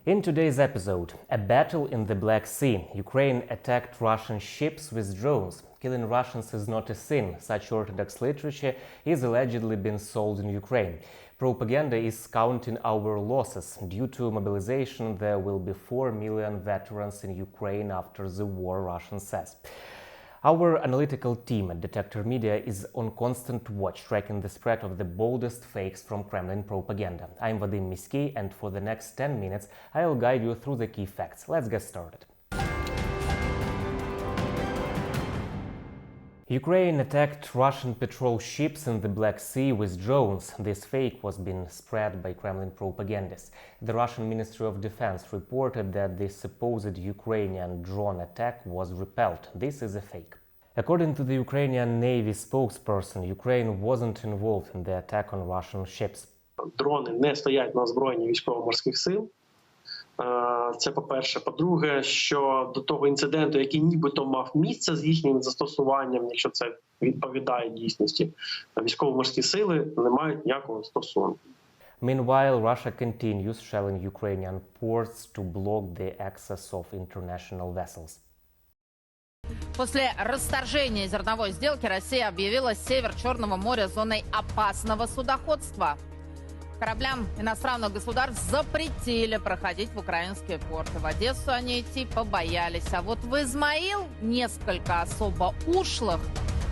In today's episode, a battle in the Black Sea. Ukraine attacked Russian ships with drones. Killing Russians is not a sin. Such Orthodox literature is allegedly being sold in Ukraine. Propaganda is counting our losses. Due to mobilization, there will be 4 million veterans in Ukraine after the war, Russia says. Our analytical team at Detector Media is on constant watch, tracking the spread of the boldest fakes from Kremlin propaganda. I'm Vadym Miskyi, and for the next 10 minutes, I'll guide you through the key facts. Let's get started. Ukraine attacked Russian patrol ships in the Black Sea with drones. This fake was being spread by Kremlin propagandists. The Russian Ministry of Defense reported that the supposed Ukrainian drone attack was repelled. This is a fake. According to the Ukrainian Navy spokesperson, Ukraine wasn't involved in the attack on Russian ships. Дрони не стоять на озброєнні військово-морських сил. Це по-перше. По-друге, що до того інциденту, який нібито мав місце з їхнім застосуванням, якщо це відповідає дійсності, військово-морські сили не мають ніякого стосунку. Meanwhile, Russia continues shelling Ukrainian ports to block the access of international vessels. После расторжения зерновой сделки Россия объявила север Черного моря зоной опасного судоходства. Кораблям иностранных государств запретили проходить в украинские порты. В Одессу они идти побоялись. А вот в Измаил несколько особо ушлых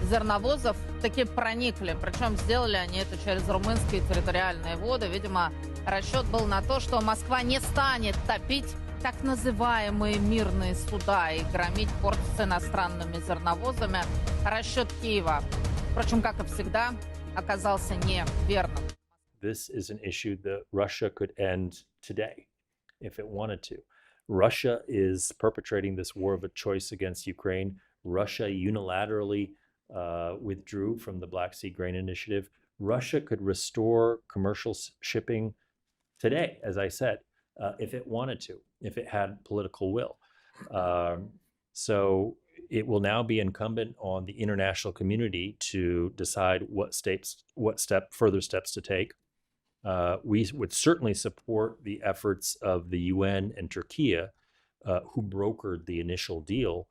зерновозов таки проникли. Причем сделали они это через румынские территориальные воды. Видимо, расчет был на то, что Москва не станет топить так называемые мирные суда и громить порт с иностранными зерновозами. Расчет Киева, впрочем, как и всегда, оказался неверным. This is an issue that Russia could end today if it wanted to. Russia is perpetrating this war of choice against Ukraine. Russia unilaterally withdrew from the Black Sea Grain Initiative. Russia could restore commercial shipping today, as I said, if it wanted to, if it had political will. So it will now be incumbent on the international community to decide further steps to take. We would certainly support the efforts of the UN and Turkey, who brokered the initial deal,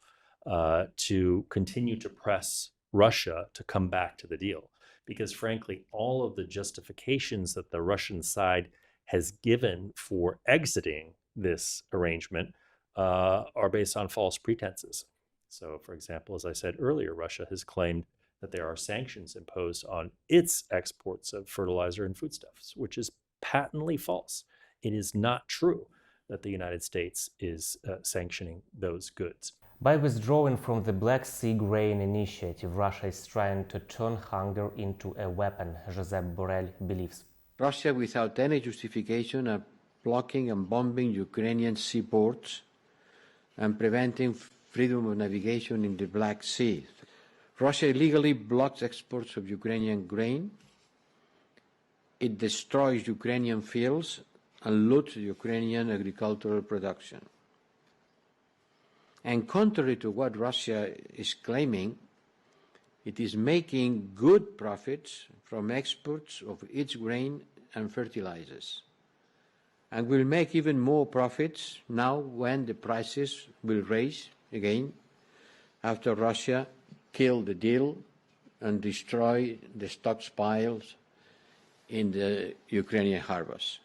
to continue to press Russia to come back to the deal. Because frankly, all of the justifications that the Russian side has given for exiting this arrangement are based on false pretenses. So, for example, as I said earlier, Russia has claimed that there are sanctions imposed on its exports of fertilizer and foodstuffs, which is patently false. It is not true that the United States is sanctioning those goods. By withdrawing from the Black Sea Grain Initiative, Russia is trying to turn hunger into a weapon, Josep Borrell believes. Russia, without any justification, are blocking and bombing Ukrainian seaports and preventing freedom of navigation in the Black Sea. Russia illegally blocks exports of Ukrainian grain. It destroys Ukrainian fields and loots Ukrainian agricultural production. And contrary to what Russia is claiming, it is making good profits from exports of its grain and fertilizers, and will make even more profits now when the prices will raise again after Russia kill the deal and destroy the stockpiles in the Ukrainian harbors.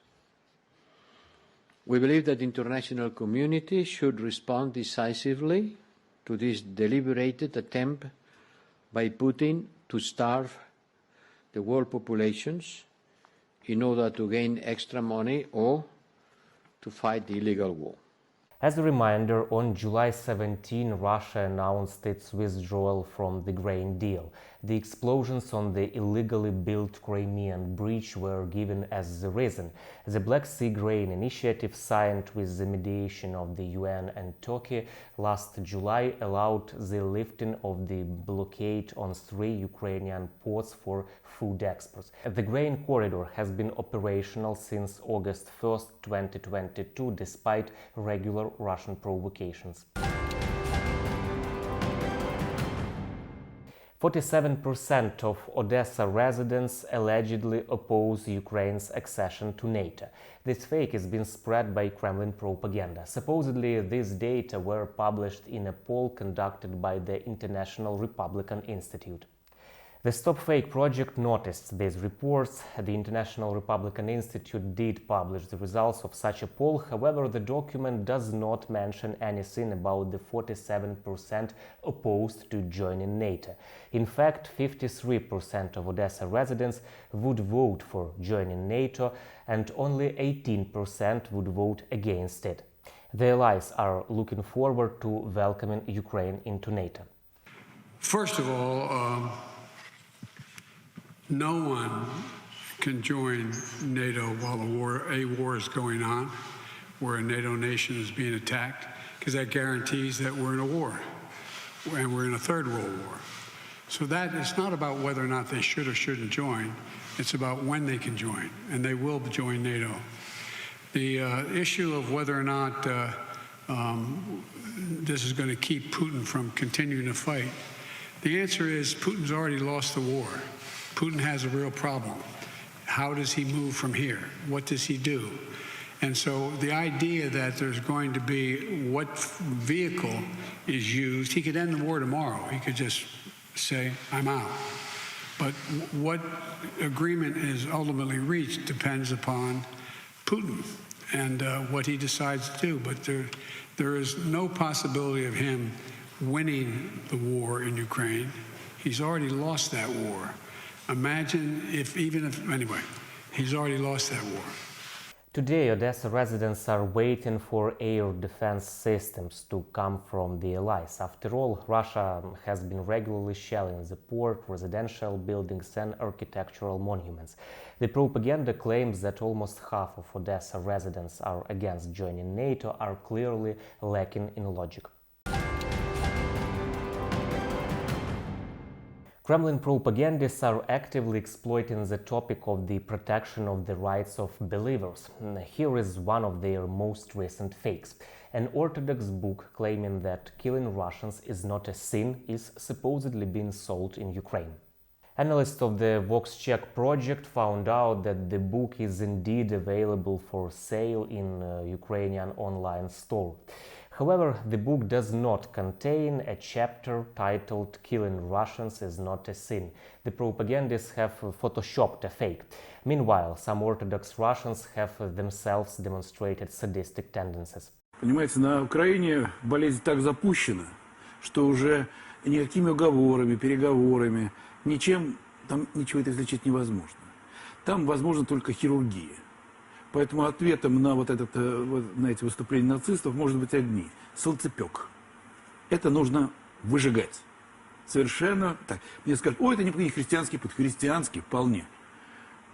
We believe that the international community should respond decisively to this deliberated attempt by Putin to starve the world populations in order to gain extra money or to fight the illegal war. As a reminder, on July 17, Russia announced its withdrawal from the grain deal. The explosions on the illegally built Crimean bridge were given as the reason. The Black Sea Grain Initiative, signed with the mediation of the UN and Turkey last July, allowed the lifting of the blockade on 3 Ukrainian ports for food exports. The grain corridor has been operational since August 1, 2022, despite regular Russian provocations. 47% of Odessa residents allegedly oppose Ukraine's accession to NATO. This fake is being spread by Kremlin propaganda. Supposedly, these data were published in a poll conducted by the International Republican Institute. The Stop Fake project noticed these reports. The International Republican Institute did publish the results of such a poll. However, the document does not mention anything about the 47% opposed to joining NATO. In fact, 53% of Odessa residents would vote for joining NATO, and only 18% would vote against it. The allies are looking forward to welcoming Ukraine into NATO. First of all, no one can join NATO while a war is going on, where a NATO nation is being attacked, because that guarantees that we're in a war, and we're in a third world war. So that it's not about whether or not they should or shouldn't join. It's about when they can join, and they will join NATO. The issue of whether or not this is going to keep Putin from continuing to fight, the answer is Putin's already lost the war. Putin has a real problem. How does he move from here? What does he do? And so the idea that there's going to be what vehicle is used, he could end the war tomorrow. He could just say, I'm out. But what agreement is ultimately reached depends upon Putin and what he decides to do. But there is no possibility of him winning the war in Ukraine. He's already lost that war. Imagine anyway, he's already lost that war. Today, Odessa residents are waiting for air defense systems to come from the allies. After all, Russia has been regularly shelling the port, residential buildings and architectural monuments. The propaganda claims that almost half of Odessa residents are against joining NATO are clearly lacking in logic. Kremlin propagandists are actively exploiting the topic of the protection of the rights of believers. Here is one of their most recent fakes. An Orthodox book claiming that killing Russians is not a sin is supposedly being sold in Ukraine. Analysts of the VoxCheck project found out that the book is indeed available for sale in a Ukrainian online store. However, the book does not contain a chapter titled "Killing Russians is not a sin." The propagandists have photoshopped a fake. Meanwhile, some Orthodox Russians have themselves demonstrated sadistic tendencies. Понимаете, на Украине болезнь так запущена, что уже никакими уговорами, переговорами, ничем там ничего это излечить невозможно. Там возможна только хирургия. Поэтому ответом на на эти выступления нацистов может быть одни – солнцепек. Это нужно выжигать. Совершенно так. Мне скажут, это не христианский путь. Христианский вполне.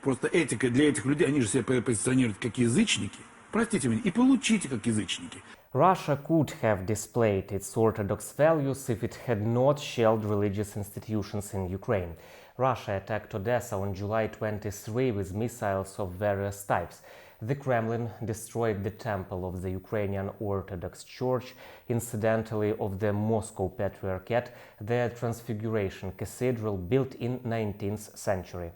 Просто этика для этих людей, они же себя позиционируют как язычники. Простите меня, и получите как язычники. Russia could have displayed its Orthodox values if it had not shelled religious institutions in Ukraine. Russia attacked Odessa on July 23 with missiles of various types. The Kremlin destroyed the temple of the Ukrainian Orthodox Church, incidentally of the Moscow Patriarchate, the Transfiguration Cathedral built in 19th century.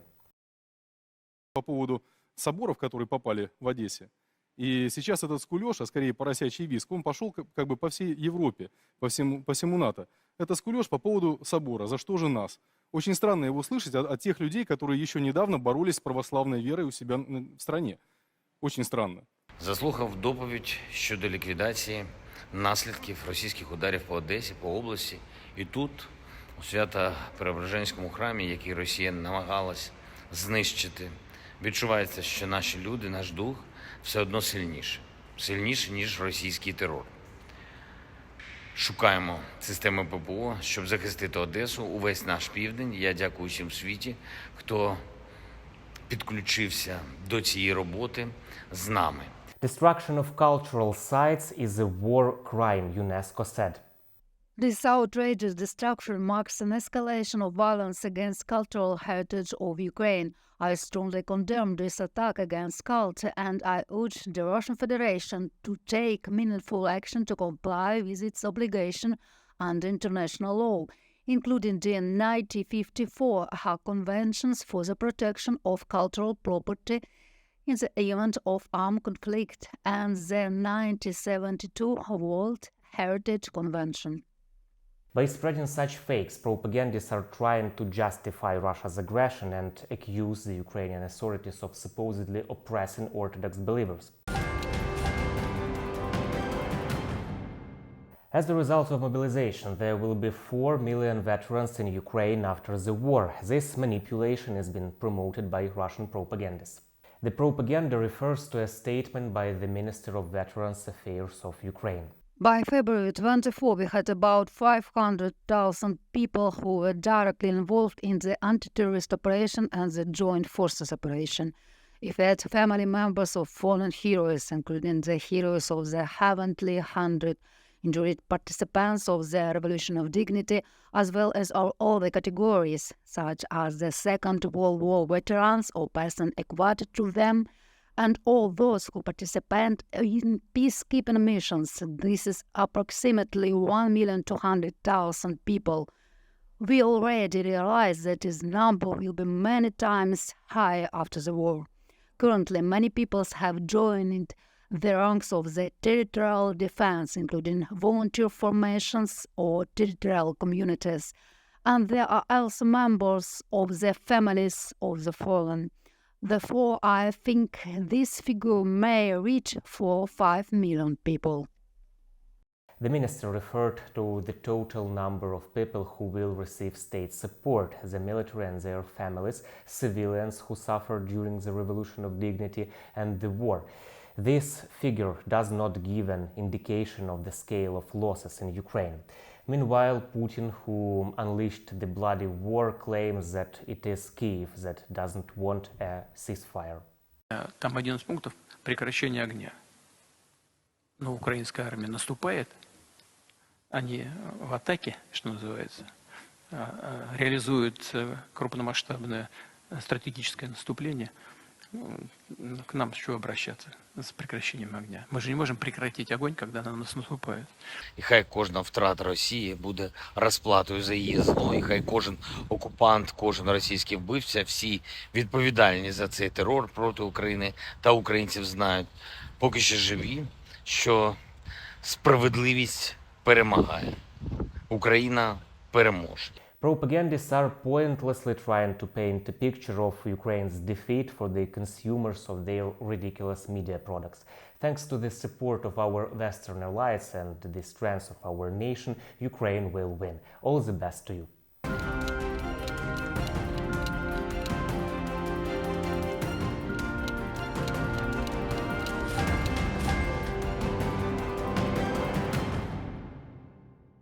По поводу соборов, которые попали в Одессе. И сейчас этот скулеж, а скорее поросячий виск, он пошел как бы по всей Европе, по всему НАТО. Это скулеж по поводу собора. За что же нас? Очень странно его слышать от тех людей, которые еще недавно боролись с православной верой у себя в стране. Очень странно. Заслухав доповідь щодо ліквідації наслідків російських ударів по Одесі, по області, і тут, у Свято-Преображенському храмі, який Росія намагалась знищити, відчувається, що наші люди, наш дух, все одно сильніше, ніж російський терор. Шукаємо системи ППО, щоб захистити Одесу, увесь наш південь. Я дякую всім в світі, хто підключився до цієї роботи з нами. Destruction of cultural sites is a war crime, UNESCO said. This outrageous destruction marks an escalation of violence against cultural heritage of Ukraine. I strongly condemn this attack against culture, and I urge the Russian Federation to take meaningful action to comply with its obligation under international law. including the 1954 Hague Conventions for the Protection of Cultural Property in the event of armed conflict and the 1972 World Heritage Convention. By spreading such fakes, propagandists are trying to justify Russia's aggression and accuse the Ukrainian authorities of supposedly oppressing Orthodox believers. As a result of mobilization, there will be 4 million veterans in Ukraine after the war. This manipulation is being promoted by Russian propagandists. The propaganda refers to a statement by the Minister of Veterans Affairs of Ukraine. By February 24, we had about 500,000 people who were directly involved in the anti-terrorist operation and the joint forces operation. If we had family members of fallen heroes, including the heroes of the Heavenly 100, injured participants of the Revolution of Dignity, as well as all other categories, such as the Second World War veterans or persons equated to them, and all those who participate in peacekeeping missions. This is approximately 1,200,000 people. We already realize that this number will be many times higher after the war. Currently, many peoples have joined the ranks of the territorial defense, including volunteer formations or territorial communities, and there are also members of the families of the fallen. Therefore, I think this figure may reach 4 or 5 million people. The minister referred to the total number of people who will receive state support, the military and their families, civilians who suffered during the Revolution of Dignity and the war. This figure does not give an indication of the scale of losses in Ukraine. Meanwhile, Putin, who unleashed the bloody war, claims that it is Kyiv that doesn't want a ceasefire. Там один из пунктов – прекращение огня. Но украинская армия наступает, они в атаке, что называется, реализуют крупномасштабное стратегическое наступление. К нам с чего обращаться? С прекращением огня. Мы же не можем прекратить огонь, когда на нас наступают. І хай кожна втрата Росії буде розплатою за її зло. І хай кожен окупант, кожен російський вбивця, всі відповідальні за цей терор проти України та українців знають, поки що живі, що справедливість перемагає. Україна переможе. Propagandists are pointlessly trying to paint a picture of Ukraine's defeat for the consumers of their ridiculous media products. Thanks to the support of our Western allies and the strength of our nation, Ukraine will win. All the best to you.